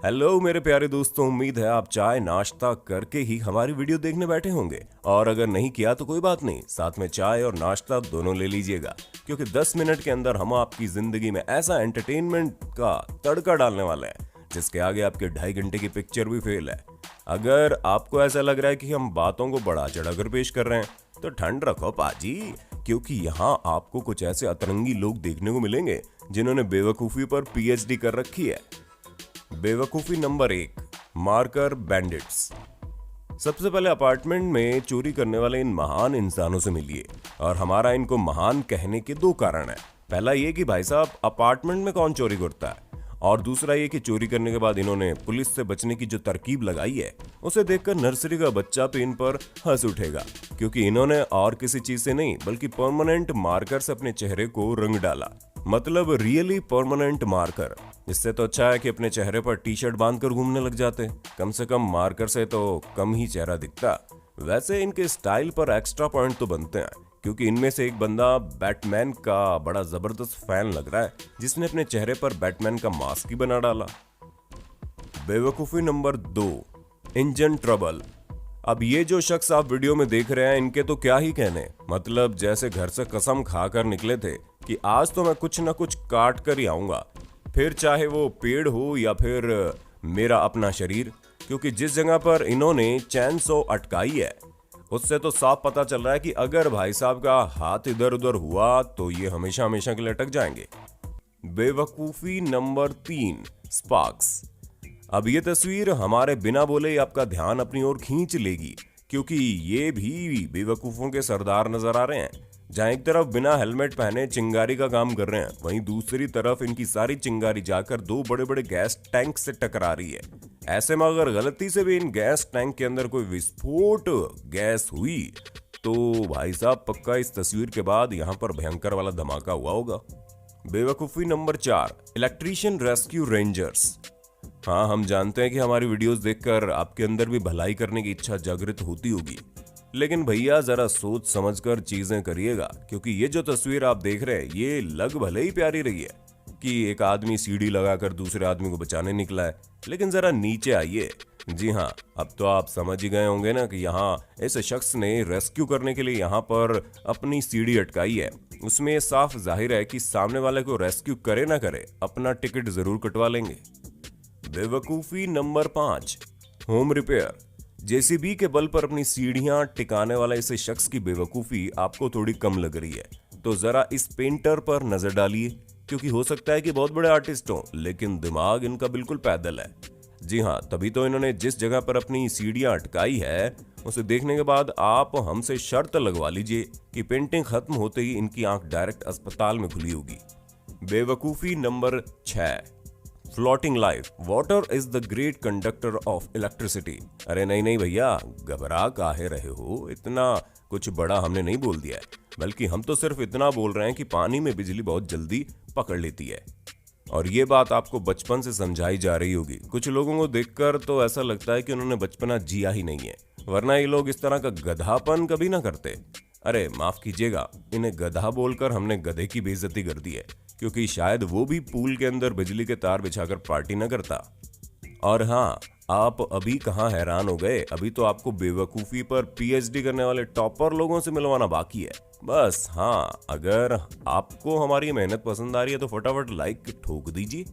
Hello मेरे प्यारे दोस्तों, उम्मीद है आप चाय नाश्ता करके ही हमारी वीडियो देखने बैठे होंगे। और अगर नहीं किया तो कोई बात नहीं, साथ में चाय और नाश्ता दोनों ले लीजिएगा, क्योंकि 10 मिनट के अंदर हम आपकी जिंदगी में ऐसा एंटरटेनमेंट का तड़का डालने वाले हैं जिसके आगे आपके 2.5 घंटे की पिक्चर भी फेल है। अगर आपको ऐसा लग रहा है कि हम बातों को बढ़ा चढ़ाकर पेश कर रहे हैं तो ठंड रखो पाजी, क्योंकि यहाँ आपको कुछ ऐसे अतरंगी लोग देखने को मिलेंगे जिन्होंने बेवकूफी पर पीएचडी कर रखी है। बेवकूफी नंबर 1, मार्कर बैंडिट्स। सबसे पहले अपार्टमेंट में चोरी करने वाले इन महान इंसानों से मिलिए, और हमारा इनको महान कहने के 2 कारण है। पहला ये कि भाई साहब अपार्टमेंट में कौन चोरी करता है, और दूसरा ये कि चोरी करने के बाद इन्होंने पुलिस से बचने की जो तरकीब लगाई है उसे देखकर नर्सरी का बच्चा भी इन पर हंस उठेगा, क्योंकि इन्होंने और किसी चीज से नहीं बल्कि परमानेंट मार्कर से अपने चेहरे को रंग डाला। मतलब रियली परमानेंट मार्कर। इससे तो अच्छा है कि अपने चेहरे पर टी शर्ट बांधकर घूमने लग जाते, कम से कम मार्कर से तो कम ही चेहरा दिखता। वैसे इनके स्टाइल पर एक्स्ट्रा पॉइंट तो बनते हैं, क्योंकि इनमें से एक बंदा बैटमैन का बड़ा जबरदस्त फैन लग रहा है, जिसने अपने चेहरे पर बैटमैन का मास्क ही बना डाला। बेवकूफी नंबर 2, इंजन ट्रबल। अब ये जो शख्स आप वीडियो में देख रहे हैं, इनके तो क्या ही कहने। मतलब जैसे घर से कसम खाकर निकले थे कि आज तो मैं कुछ ना कुछ काट कर ही आऊंगा, फिर चाहे वो पेड़ हो या फिर मेरा अपना शरीर, क्योंकि जिस जगह पर इन्होंने चैन सो अटकाई है उससे तो साफ पता चल रहा है कि अगर भाई साहब का हाथ इधर उधर हुआ तो ये हमेशा हमेशा के लिए अटक जाएंगे। बेवकूफी नंबर 3, स्पार्क्स। अब ये तस्वीर हमारे बिना बोले ही आपका ध्यान अपनी ओर खींच लेगी, क्योंकि ये भी बेवकूफों के सरदार नजर आ रहे हैं। जहां एक तरफ बिना हेलमेट पहने चिंगारी का काम कर रहे हैं, वहीं दूसरी तरफ इनकी सारी चिंगारी जाकर 2 बड़े बड़े गैस टैंक से टकरा रही है। ऐसे में अगर गलती से भी इन गैस टैंक के अंदर कोई विस्फोट गैस हुई तो भाई साहब पक्का इस तस्वीर के बाद यहां पर भयंकर वाला धमाका हुआ होगा। बेवकूफी नंबर 4, इलेक्ट्रीशियन रेस्क्यू रेंजर्स। हाँ, हम जानते हैं कि हमारी वीडियोस देखकर आपके अंदर भी भलाई करने की इच्छा जागृत होती होगी, लेकिन भैया जरा सोच समझकर चीजें करिएगा, क्योंकि ये जो तस्वीर आप देख रहे हैं ये लग भले ही प्यारी रही है कि एक आदमी सीढ़ी लगाकर दूसरे आदमी को बचाने निकला है, लेकिन जरा नीचे आइए। जी हाँ, अब तो आप समझ ही गए होंगे ना कि यहाँ इस शख्स ने रेस्क्यू करने के लिए यहाँ पर अपनी सीढ़ी अटकाई है। उसमें ये साफ जाहिर है कि सामने वाले को रेस्क्यू करे ना करे, अपना टिकट जरूर कटवा लेंगे। बेवकूफी नंबर 5, होम रिपेयर। जेसीबी के बल पर अपनी सीढ़ियां टिकाने वाला इस शख्स की बेवकूफी आपको थोड़ी कम लग रही है तो जरा इस पेंटर पर नजर डालिए, क्योंकि हो सकता है कि बहुत बड़े आर्टिस्ट हों लेकिन दिमाग इनका बिल्कुल पैदल है। जी हाँ, तभी तो इन्होंने जिस जगह पर अपनी सीढ़ियां अटकाई है उसे देखने के बाद आप हमसे शर्त लगवा लीजिए कि पेंटिंग खत्म होते ही इनकी आंख डायरेक्ट अस्पताल में खुली होगी। बेवकूफी number 6, floating life. Water is the great conductor of electricity. अरे नहीं नहीं भैया, घबरा काहे रहे हो, इतना कुछ बड़ा हमने नहीं बोल दिया है, बल्कि हम तो सिर्फ इतना बोल रहे हैं कि पानी में बिजली बहुत जल्दी पकड़ लेती है। और ये बात आपको बचपन से समझाई जा रही होगी। कुछ लोगों को देखकर तो ऐसा लगता है कि उन्होंने बचपना जिया ही नहीं है, वरना ये लोग इस तरह का गधापन कभी ना करते। अरे माफ कीजिएगा, इन्हें गधा बोलकर हमने गधे की बेइज्जती कर दी है, क्योंकि शायद वो भी पूल के अंदर बिजली के तार बिछाकर पार्टी न करता। और हाँ, आप अभी कहाँ हैरान हो गए, अभी तो आपको बेवकूफी पर पीएचडी करने वाले टॉपर लोगों से मिलवाना बाकी है। बस हाँ, अगर आपको हमारी मेहनत पसंद आ रही है तो फटाफट लाइक ठोक दीजिए।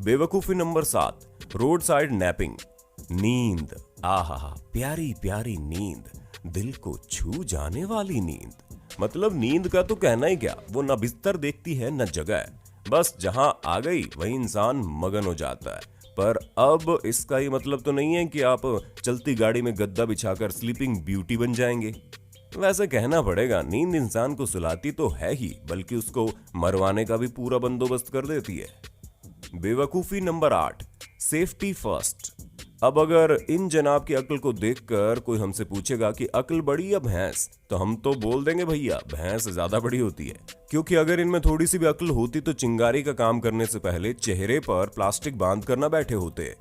बेवकूफी नंबर 7, रोड साइड नैपिंग। नींद, आहा प्यारी प्यारी नींद, दिल को छू जाने वाली नींद। मतलब नींद का तो कहना ही क्या, वो न बिस्तर देखती है न जगह, बस जहां आ गई वही इंसान मगन हो जाता है। पर अब इसका ये मतलब तो नहीं है कि आप चलती गाड़ी में गद्दा बिछाकर स्लीपिंग ब्यूटी बन जाएंगे। वैसे कहना पड़ेगा, नींद इंसान को सुलाती तो है ही, बल्कि उसको मरवाने का भी पूरा बंदोबस्त कर देती है। बेवकूफी नंबर 8, सेफ्टी फर्स्ट। अब अगर इन जनाब की अक्ल को देखकर कोई हमसे पूछेगा कि अक्ल बड़ी या भैंस, तो हम तो बोल देंगे भैया भैंस ज्यादा बड़ी होती है, क्योंकि अगर इनमें थोड़ी सी भी अक्ल होती तो चिंगारी का काम करने से पहले चेहरे पर प्लास्टिक बांध कर ना बैठे होते।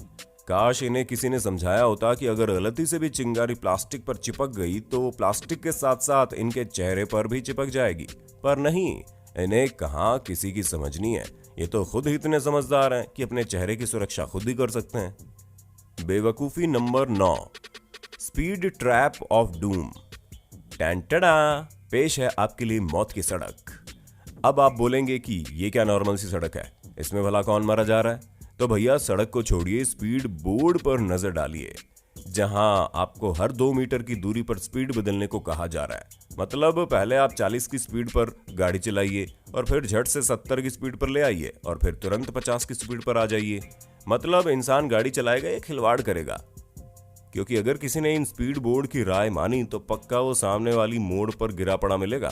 काश इन्हें किसी ने समझाया होता कि अगर गलती से भी चिंगारी प्लास्टिक पर चिपक गई तो प्लास्टिक के साथ साथ इनके चेहरे पर भी चिपक जाएगी, पर नहीं, इन्हें कहाँ किसी की समझनी है। ये तो खुद ही इतने समझदार हैं कि अपने चेहरे की सुरक्षा खुद ही कर सकते हैं। बेवकूफी number 9, speed trap of doom. टैंटड़ा, पेश है आपके लिए मौत की सड़क। अब आप बोलेंगे कि ये क्या नॉर्मल सी सड़क है, इसमें भला कौन मारा जा रहा है? तो भैया सड़क को छोड़िए, स्पीड बोर्ड पर नजर डालिए, जहां आपको हर 2 मीटर की दूरी पर स्पीड बदलने को कहा जा रहा है। मतलब पहले आप 40 की स्पीड पर गाड़ी चलाइए और फिर झट से 70 की स्पीड पर ले आइए और फिर तुरंत 50 की स्पीड पर आ जाइए। मतलब इंसान गाड़ी चलाएगा या खिलवाड़ करेगा? क्योंकि अगर किसी ने इन स्पीड बोर्ड की राय मानी तो पक्का वो सामने वाली मोड़ पर गिरा पड़ा मिलेगा।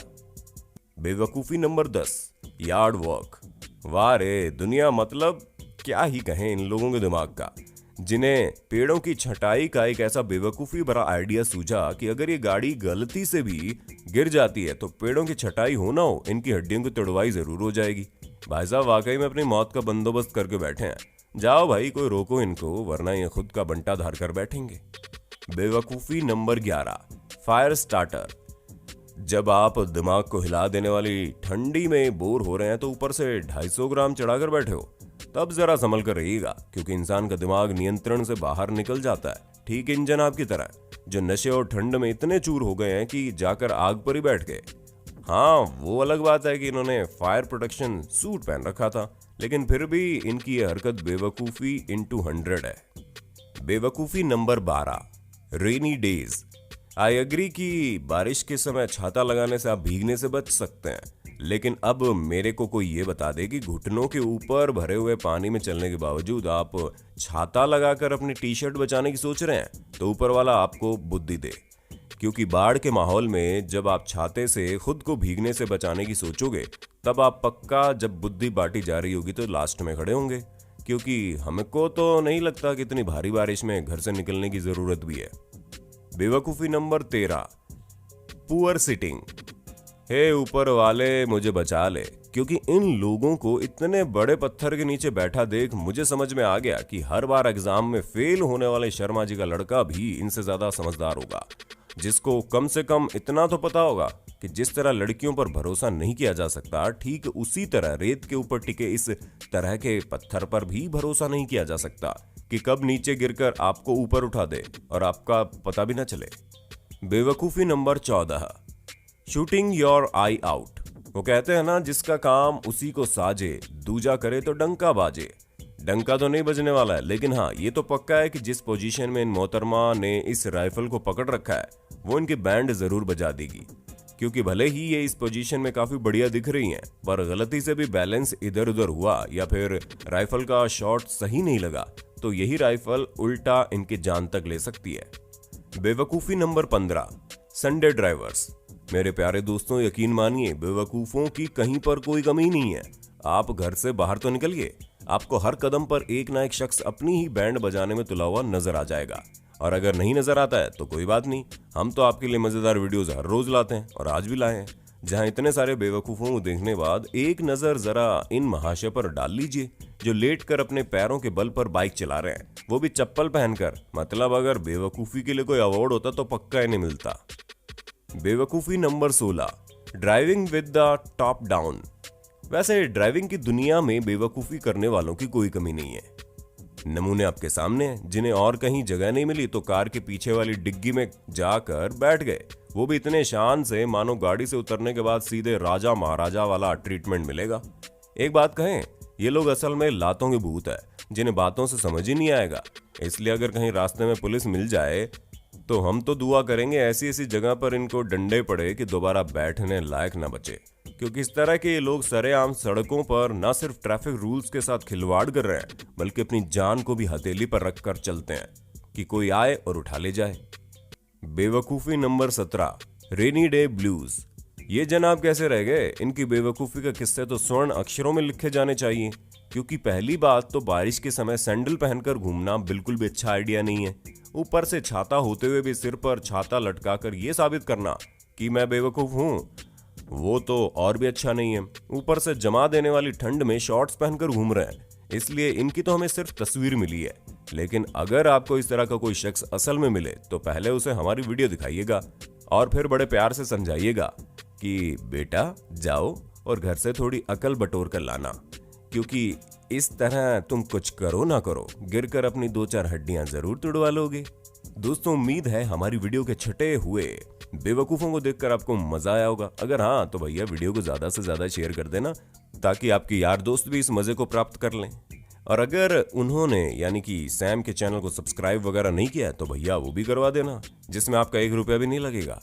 बेवकूफी नंबर 10, यार्ड वॉक। वाह रे दुनिया, मतलब क्या ही कहें इन लोगों के दिमाग का, जिन्हें पेड़ों की छटाई का एक ऐसा बेवकूफी भरा आइडिया सूझा कि अगर ये गाड़ी गलती से भी गिर जाती है तो पेड़ों की छटाई हो ना हो, इनकी हड्डियों की तोड़वाई जरूर हो जाएगी। भाई साहब वाकई में अपनी मौत का बंदोबस्त करके बैठे हैं। जाओ भाई, कोई रोको इनको, वरना ये खुद का बंटा धार कर बैठेंगे। बेवकूफी नंबर 11, फायर स्टार्टर। जब आप दिमाग को हिला देने वाली ठंडी में बोर हो रहे हैं तो ऊपर से 250 ग्राम चढ़ाकर बैठे हो, तब जरा संभल कर रहिएगा, क्योंकि इंसान का दिमाग नियंत्रण से बाहर निकल जाता है, ठीक इंजन आपकी तरह, जो नशे और ठंड में इतने चूर हो गए हैं कि जाकर आग पर ही बैठ गए। हाँ, वो अलग बात है कि इन्होंने फायर प्रोटेक्शन सूट पहन रखा था, लेकिन फिर भी इनकी ये हरकत बेवकूफी इंटू 100 है। बेवकूफी number 12, rainy days. I agree कि बारिश के समय छाता लगाने से आप भीगने से बच सकते हैं, लेकिन अब मेरे को कोई ये बता दे कि घुटनों के ऊपर भरे हुए पानी में चलने के बावजूद आप छाता लगाकर अपनी टी शर्ट बचाने की सोच रहे हैं, तो ऊपर वाला आपको बुद्धि दे। क्योंकि बाढ़ के माहौल में जब आप छाते से खुद को भीगने से बचाने की सोचोगे, तब आप पक्का जब बुद्धि बांटी जा रही होगी तो लास्ट में खड़े होंगे, क्योंकि हमको तो नहीं लगता कि इतनी भारी बारिश में घर से निकलने की जरूरत भी है। बेवकूफी नंबर 13, पुअर सिटिंग। हे ऊपर वाले मुझे बचा ले, क्योंकि इन लोगों को इतने बड़े पत्थर के नीचे बैठा देख मुझे समझ में आ गया कि हर बार एग्जाम में फेल होने वाले शर्मा जी का लड़का भी इनसे ज्यादा समझदार होगा, जिसको कम से कम इतना तो पता होगा कि जिस तरह लड़कियों पर भरोसा नहीं किया जा सकता, ठीक उसी तरह रेत के ऊपर टिके इस तरह के पत्थर पर भी भरोसा नहीं किया जा सकता कि कब नीचे गिरकर आपको ऊपर उठा दे और आपका पता भी ना चले। बेवकूफी number 14, shooting your I out. वो कहते हैं ना, जिसका काम उसी को साजे, दूजा करे तो डंका बाजे। डंका तो नहीं बजने वाला है, लेकिन हाँ ये तो पक्का है कि जिस पोजीशन में इन मोहतरमा ने इस राइफल को पकड़ रखा है वो इनकी बैंड जरूर बजा देगी, क्योंकि भले ही ये इस पोजीशन में काफी बढ़िया दिख रही हैं, पर गलती से भी बैलेंस इधर उधर हुआ या फिर राइफल का शॉट सही नहीं लगा तो यही राइफल उल्टा इनकी जान तक ले सकती है। बेवकूफी नंबर 15, संडे ड्राइवर्स। मेरे प्यारे दोस्तों, यकीन मानिए बेवकूफों की कहीं पर कोई कमी नहीं है। आप घर से बाहर तो निकलिए, आपको हर कदम पर एक ना एक शख्स अपनी ही बैंड बजाने में तुला हुआ नजर आ जाएगा। और अगर नहीं नजर आता है तो कोई बात नहीं, हम तो आपके लिए मजेदार वीडियोस हर रोज लाते हैं और आज भी लाए हैं, जहां इतने सारे बेवकूफों को देखने के बाद एक नजर जरा इन महाशय पर डाल लीजिए जो लेटकर अपने पैरों के बल पर बाइक चला रहे हैं, वो भी चप्पल पहनकर। मतलब अगर बेवकूफी के लिए कोई अवार्ड होता तो पक्का इन्हें मिलता। बेवकूफी number 16, driving with the top down. वैसे ड्राइविंग की दुनिया में बेवकूफी करने वालों की कोई कमी नहीं है। नमूने आपके सामने हैं, जिन्हें और कहीं जगह नहीं मिली तो कार के पीछे वाली डिग्गी में जाकर बैठ गए, वो भी इतने शान से मानो गाड़ी से उतरने के बाद सीधे राजा महाराजा वाला ट्रीटमेंट मिलेगा। एक बात कहें, ये लोग असल में लातों के भूत है, जिन्हें बातों से समझ ही नहीं आएगा। इसलिए अगर कहीं रास्ते में पुलिस मिल जाए तो हम तो दुआ करेंगे ऐसी ऐसी जगह पर इनको डंडे पड़े कि दोबारा बैठने लायक ना बचे, क्योंकि इस तरह के ये लोग सरेआम सड़कों पर न सिर्फ ट्रैफिक रूल्स के साथ खिलवाड़ कर रहे हैं, बल्कि अपनी जान को भी हथेली पर रखकर चलते हैं कि कोई आए और उठा ले जाए। बेवकूफी नंबर 17, रेनी डे ब्लूज। ये जनाब कैसे रह गए? इनकी बेवकूफी का किस्से तो स्वर्ण अक्षरों में लिखे जाने चाहिए, क्योंकि पहली बात तो बारिश के समय सैंडल पहनकर घूमना बिल्कुल भी अच्छा आइडिया नहीं है। ऊपर से छाता होते हुए भी सिर पर छाता लटकाकर ये साबित करना कि मैं बेवकूफ हूं, वो तो और भी अच्छा नहीं है। ऊपर से जमा देने वाली ठंड में शॉर्ट्स पहनकर घूम रहे हैं, इसलिए इनकी तो हमें सिर्फ तस्वीर मिली है। लेकिन अगर आपको इस तरह का कोई शख्स असल में मिले तो पहले उसे हमारी वीडियो दिखाइएगा और फिर बड़े प्यार से समझाइएगा कि बेटा जाओ और घर से थोड़ी अकल बटोर कर लाना, क्योंकि इस तरह तुम कुछ करो ना करो, गिरकर अपनी 2-4 हड्डियां जरूर तुड़वा लोगे। दोस्तों, उम्मीद है हमारी वीडियो के छटे हुए बेवकूफों को देखकर आपको मजा आया होगा। अगर हाँ तो भैया वीडियो को ज्यादा से ज्यादा शेयर कर देना, ताकि आपके यार दोस्त भी इस मजे को प्राप्त कर लें। और अगर उन्होंने यानी कि सैम के चैनल को सब्सक्राइब वगैरह नहीं किया है तो भैया वो भी करवा देना, जिसमें आपका 1 रुपया भी नहीं लगेगा।